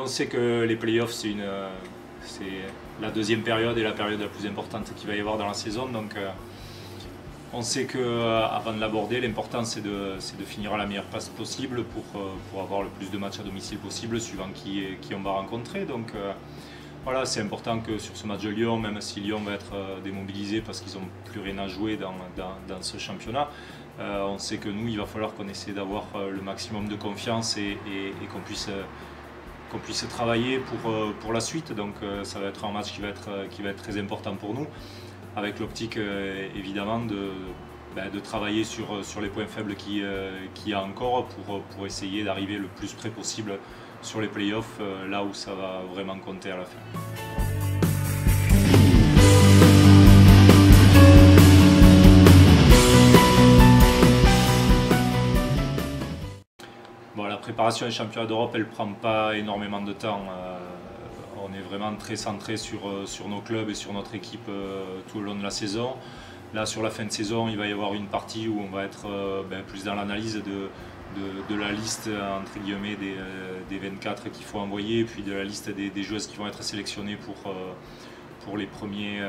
on sait que les playoffs, c'est la deuxième période et la période la plus importante qu'il va y avoir dans la saison. Donc, on sait qu'avant de l'aborder, l'important c'est de finir à la meilleure place possible pour avoir le plus de matchs à domicile possible, suivant qui on va rencontrer. Donc, voilà, c'est important que sur ce match de Lyon, même si Lyon va être démobilisé parce qu'ils n'ont plus rien à jouer dans ce championnat, on sait que nous, il va falloir qu'on essaie d'avoir le maximum de confiance et qu'on puisse travailler pour la suite. Donc ça va être un match qui va être très important pour nous, avec l'optique évidemment de travailler sur les points faibles qu'il y a encore pour essayer d'arriver le plus près possible sur les playoffs, là où ça va vraiment compter à la fin. Bon, la préparation des championnats d'Europe, elle ne prend pas énormément de temps. On est vraiment très centré sur nos clubs et sur notre équipe tout le long de la saison. Là, sur la fin de saison, il va y avoir une partie où on va être plus dans l'analyse de la liste entre guillemets des 24 qu'il faut envoyer, et puis de la liste des joueuses qui vont être sélectionnées pour les premiers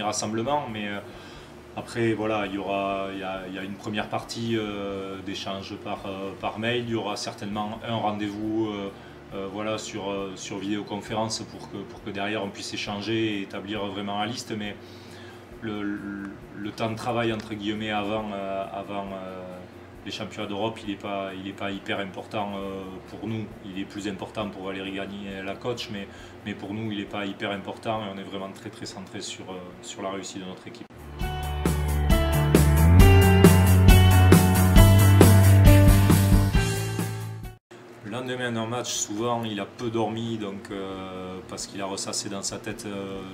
rassemblements. Mais après, voilà, il y a une première partie d'échange par mail. Il y aura certainement un rendez-vous voilà, sur vidéoconférence pour que derrière on puisse échanger et établir vraiment la liste. Mais le temps de travail entre guillemets avant les championnats d'Europe, il n'est pas hyper important pour nous. Il est plus important pour Valérie Gagny, la coach, mais pour nous, il n'est pas hyper important et on est vraiment très très centré sur la réussite de notre équipe. Le lendemain d'un match, souvent, il a peu dormi, donc, parce qu'il a ressassé dans sa tête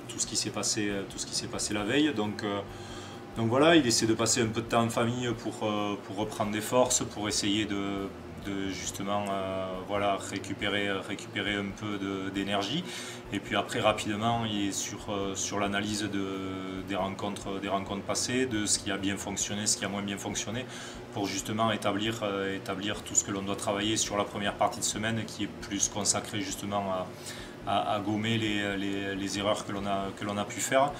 tout ce qui s'est passé la veille. Donc voilà, il essaie de passer un peu de temps en famille pour reprendre des forces, pour essayer de justement voilà, récupérer un peu d'énergie. Et puis après, rapidement, il est sur l'analyse des rencontres passées, de ce qui a bien fonctionné, ce qui a moins bien fonctionné, pour justement établir tout ce que l'on doit travailler sur la première partie de semaine, qui est plus consacrée justement à gommer les erreurs que l'on a pu faire.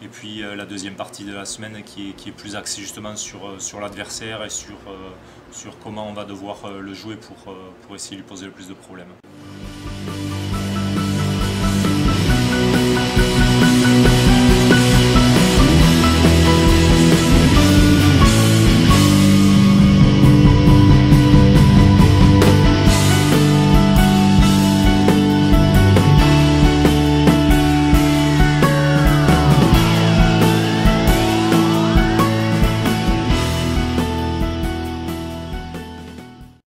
Et puis la deuxième partie de la semaine qui est plus axée justement sur l'adversaire et sur comment on va devoir le jouer pour essayer de lui poser le plus de problèmes.